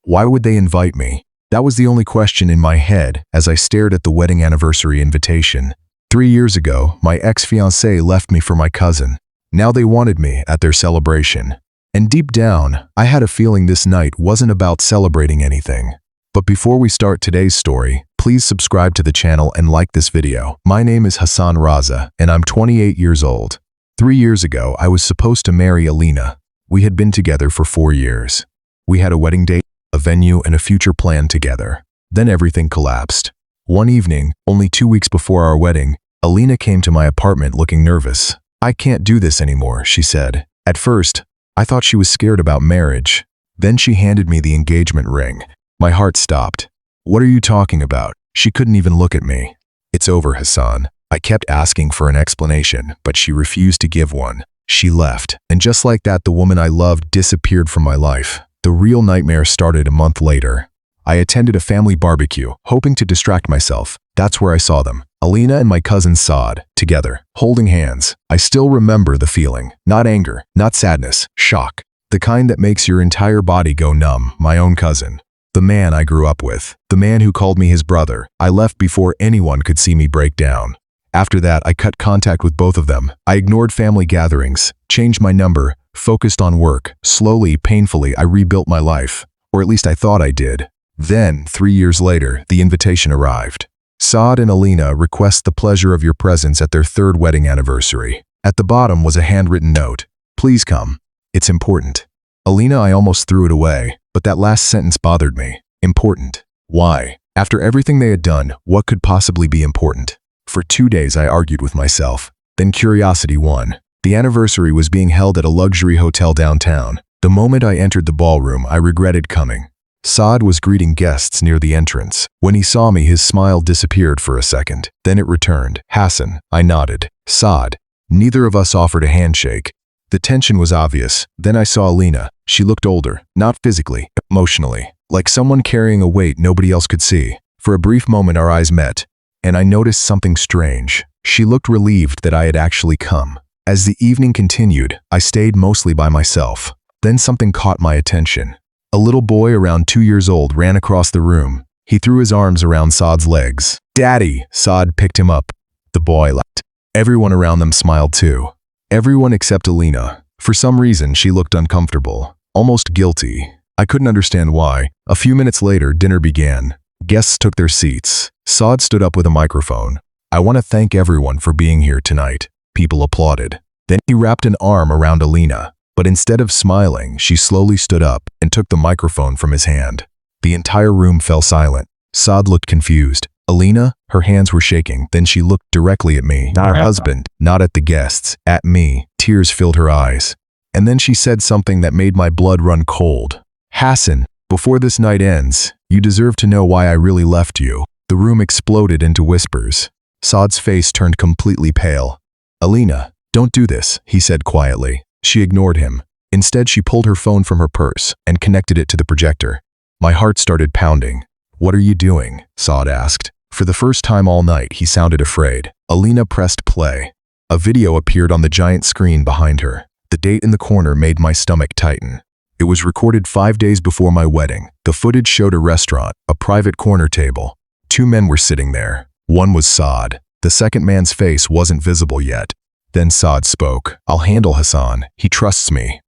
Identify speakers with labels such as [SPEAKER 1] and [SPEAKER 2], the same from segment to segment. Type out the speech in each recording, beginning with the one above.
[SPEAKER 1] Why would they invite me? That was the only question in my head as I stared at the wedding anniversary invitation. 3 years ago, my ex-fiancée left me for my cousin. Now they wanted me at their celebration. And deep down, I had a feeling this night wasn't about celebrating anything. But before we start today's story, please subscribe to the channel and like this video. My name is Hassan Raza, and I'm 28 years old. 3 years ago, I was supposed to marry Alina. We had been together for 4 years. We had a wedding date, a venue, and a future plan together. Then everything collapsed. One evening, only 2 weeks before our wedding, Alina came to my apartment looking nervous. "I can't do this anymore," she said. At first, I thought she was scared about marriage. Then she handed me the engagement ring. My heart stopped. "What are you talking about?" She couldn't even look at me. "It's over, Hassan." I kept asking for an explanation, but she refused to give one. She left, and just like that, the woman I loved disappeared from my life. The real nightmare started a month later. I attended a family barbecue, hoping to distract myself. That's where I saw them. Alina and my cousin Saad, together, holding hands. I still remember the feeling. Not anger, not sadness, shock. The kind that makes your entire body go numb. My own cousin. The man I grew up with. The man who called me his brother. I left before anyone could see me break down. After that, I cut contact with both of them. I ignored family gatherings, changed my number, focused on work. Slowly, painfully, I rebuilt my life. Or at least I thought I did. Then, 3 years later, the invitation arrived. Saad and Alina request the pleasure of your presence at their 3rd wedding anniversary. At the bottom was a handwritten note. "Please come. It's important." Alina, I almost threw it away, but that last sentence bothered me. Important. Why? After everything they had done, what could possibly be important? For 2 days I argued with myself. Then curiosity won. The anniversary was being held at a luxury hotel downtown. The moment I entered the ballroom, I regretted coming. Saad was greeting guests near the entrance. When he saw me, his smile disappeared for a second. Then it returned. "Hassan," I nodded. "Saad." Neither of us offered a handshake. The tension was obvious. Then I saw Alina. She looked older, not physically, emotionally, like someone carrying a weight nobody else could see. For a brief moment our eyes met, and I noticed something strange. She looked relieved that I had actually come. As the evening continued, I stayed mostly by myself. Then something caught my attention. A little boy around 2 years old ran across the room. He threw his arms around Saad's legs. "Daddy!" Saad picked him up. The boy laughed. Everyone around them smiled too. Everyone except Alina. For some reason, she looked uncomfortable, almost guilty. I couldn't understand why. A few minutes later, dinner began. Guests took their seats. Saad stood up with a microphone. "I want to thank everyone for being here tonight." People applauded. Then he wrapped an arm around Alina. But instead of smiling, she slowly stood up and took the microphone from his hand. The entire room fell silent. Saad looked confused. Alina, her hands were shaking. Then she looked directly at me, not her husband, not at the guests, at me. Tears filled her eyes. And then she said something that made my blood run cold. "Hassan, before this night ends, you deserve to know why I really left you." The room exploded into whispers. Saad's face turned completely pale. "Alina, don't do this," he said quietly. She ignored him. Instead, she pulled her phone from her purse and connected it to the projector. My heart started pounding. "What are you doing?" Saad asked. For the first time all night, he sounded afraid. Alina pressed play. A video appeared on the giant screen behind her. The date in the corner made my stomach tighten. It was recorded 5 days before my wedding. The footage showed a restaurant, a private corner table. 2 men were sitting there. One was Saad. The second man's face wasn't visible yet. Then Saad spoke. "I'll handle Hassan. He trusts me."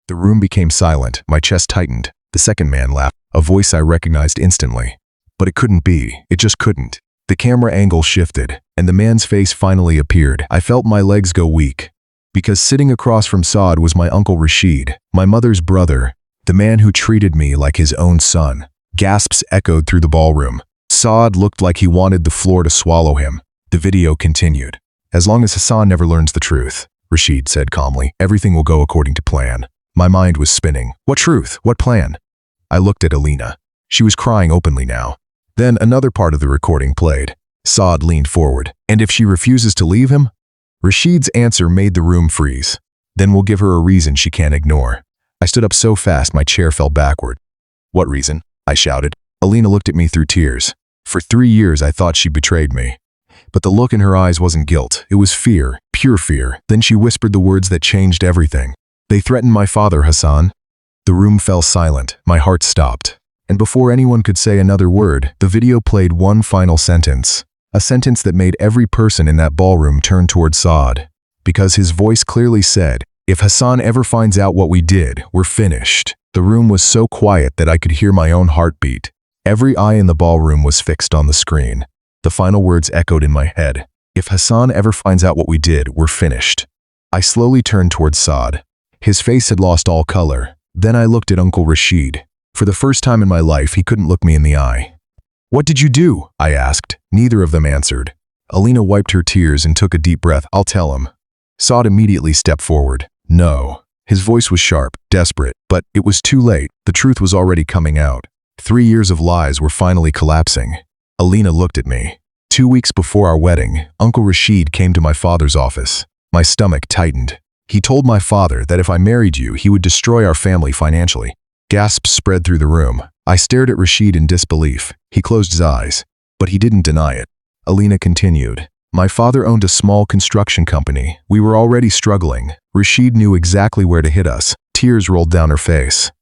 [SPEAKER 1] The room became silent. My chest tightened. The second man laughed, a voice I recognized instantly. But it couldn't be. It just couldn't. The camera angle shifted, and the man's face finally appeared. I felt my legs go weak. Because sitting across from Saad was my uncle Rashid, my mother's brother, the man who treated me like his own son. Gasps echoed through the ballroom. Saad looked like he wanted the floor to swallow him. The video continued. "As long as Hassan never learns the truth," Rashid said calmly, "everything will go according to plan." My mind was spinning. What truth? What plan? I looked at Alina. She was crying openly now. Then another part of the recording played. Saad leaned forward. "And if she refuses to leave him?" Rashid's answer made the room freeze. "Then we'll give her a reason she can't ignore." I stood up so fast my chair fell backward. "What reason?" I shouted. Alina looked at me through tears. For 3 years I thought she betrayed me. But the look in her eyes wasn't guilt. It was fear, pure fear. Then she whispered the words that changed everything. "They threatened my father, Hassan." The room fell silent. My heart stopped. And before anyone could say another word, the video played one final sentence. A sentence that made every person in that ballroom turn toward Saad. Because his voice clearly said, "If Hassan ever finds out what we did, we're finished." The room was so quiet that I could hear my own heartbeat. Every eye in the ballroom was fixed on the screen. The final words echoed in my head. "If Hassan ever finds out what we did, we're finished." I slowly turned toward Saad. His face had lost all color. Then I looked at Uncle Rashid. For the first time in my life, he couldn't look me in the eye. "What did you do?" I asked. Neither of them answered. Alina wiped her tears and took a deep breath. "I'll tell him." Saad immediately stepped forward. "No." His voice was sharp, desperate, but it was too late. The truth was already coming out. 3 years of lies were finally collapsing. Alina looked at me. 2 weeks before our wedding, Uncle Rashid came to my father's office. My stomach tightened. He told my father that if I married you, he would destroy our family financially. Gasps spread through the room. I stared at Rashid in disbelief. He closed his eyes, but he didn't deny it. Alina continued. "My father owned a small construction company. We were already struggling. Rashid knew exactly where to hit us." Tears rolled down her face.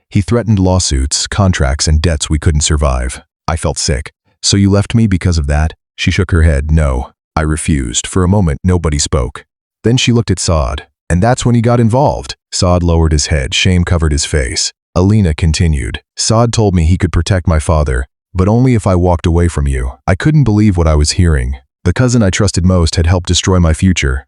[SPEAKER 1] "He threatened lawsuits, contracts, and debts we couldn't survive." I felt sick. "So you left me because of that?" She shook her head. "No." I refused. For a moment, nobody spoke. Then she looked at Saad. "And that's when he got involved." Saad lowered his head. Shame covered his face. Alina continued. "Saad told me he could protect my father, but only if I walked away from you." I couldn't believe what I was hearing. The cousin I trusted most had helped destroy my future.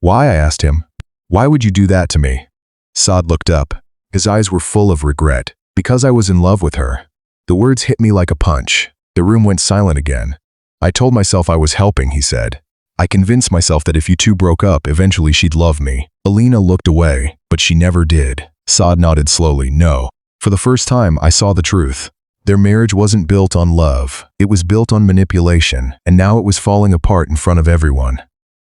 [SPEAKER 1] "Why?" I asked him. "Why would you do that to me?" Saad looked up. His eyes were full of regret. "Because I was in love with her." The words hit me like a punch. The room went silent again. "I told myself I was helping," he said. "I convinced myself that if you two broke up, eventually she'd love me." Alina looked away, but she never did. Saad nodded slowly. "No." For the first time, I saw the truth. Their marriage wasn't built on love. It was built on manipulation, and now it was falling apart in front of everyone.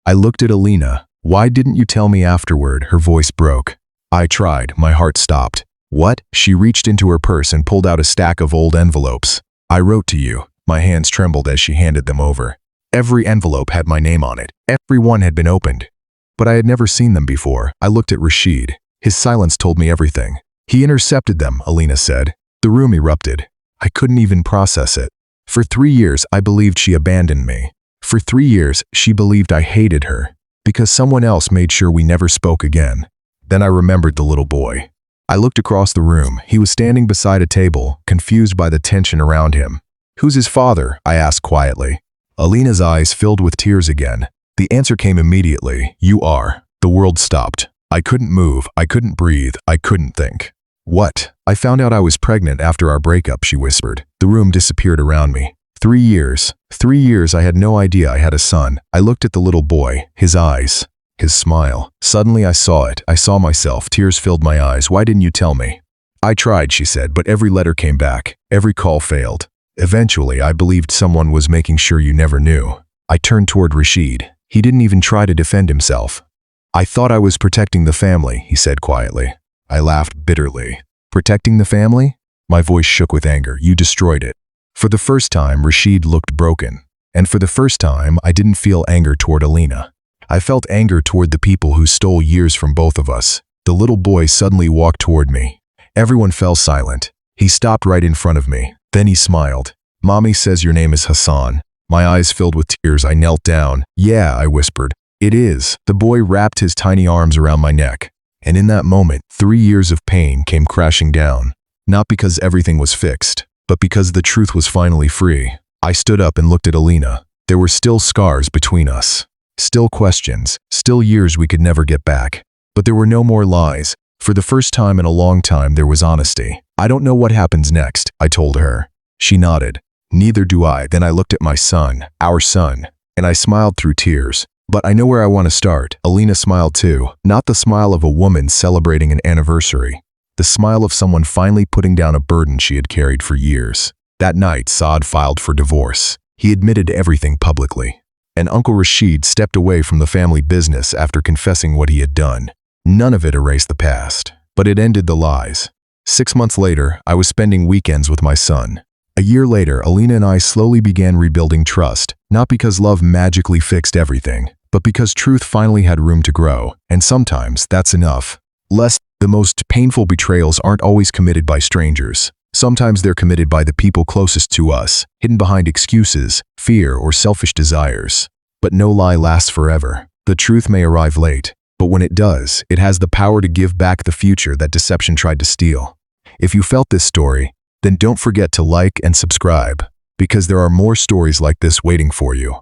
[SPEAKER 1] I looked at Alina. "Why didn't you tell me afterward?" Her voice broke. I tried. My heart stopped. "What?" She reached into her purse and pulled out a stack of old envelopes. "I wrote to you." My hands trembled as she handed them over. Every envelope had my name on it. Every one had been opened. But I had never seen them before. I looked at Rashid. His silence told me everything. "He intercepted them," Alina said. The room erupted. I couldn't even process it. For 3 years, I believed she abandoned me. For 3 years, she believed I hated her, because someone else made sure we never spoke again. Then I remembered the little boy. I looked across the room. He was standing beside a table, confused by the tension around him. "Who's his father?" I asked quietly. Alina's eyes filled with tears again. The answer came immediately. "You are." The world stopped. I couldn't move. I couldn't breathe. I couldn't think. "What?" "I found out I was pregnant after our breakup," she whispered. The room disappeared around me. 3 years. 3 years I had no idea I had a son. I looked at the little boy, his eyes, his smile. Suddenly I saw it. I saw myself. Tears filled my eyes. "Why didn't you tell me?" "I tried," she said, "but every letter came back. Every call failed. Eventually, I believed someone was making sure you never knew." I turned toward Rashid. He didn't even try to defend himself. "I thought I was protecting the family," he said quietly. I laughed bitterly. "Protecting the family?" My voice shook with anger. "You destroyed it." For the first time, Rashid looked broken. And for the first time, I didn't feel anger toward Alina. I felt anger toward the people who stole years from both of us. The little boy suddenly walked toward me. Everyone fell silent. He stopped right in front of me. Then he smiled. "Mommy says your name is Hassan." My eyes filled with tears. I knelt down. "Yeah," I whispered. "It is." The boy wrapped his tiny arms around my neck. And in that moment, 3 years of pain came crashing down. Not because everything was fixed, but because the truth was finally free. I stood up and looked at Alina. There were still scars between us. Still questions. Still years we could never get back. But there were no more lies. For the first time in a long time, there was honesty. "I don't know what happens next," I told her. She nodded. "Neither do I." Then I looked at my son, our son, and I smiled through tears. "But I know where I want to start." Alina smiled too. Not the smile of a woman celebrating an anniversary. The smile of someone finally putting down a burden she had carried for years. That night, Saad filed for divorce. He admitted everything publicly. And Uncle Rashid stepped away from the family business after confessing what he had done. None of it erased the past, but it ended the lies. 6 months later, I was spending weekends with my son. A year later, Alina and I slowly began rebuilding trust, not because love magically fixed everything, but because truth finally had room to grow, and sometimes that's enough. The most painful betrayals aren't always committed by strangers. Sometimes they're committed by the people closest to us, hidden behind excuses, fear, or selfish desires. But no lie lasts forever. The truth may arrive late, but when it does, it has the power to give back the future that deception tried to steal. If you felt this story, then don't forget to like and subscribe, because there are more stories like this waiting for you.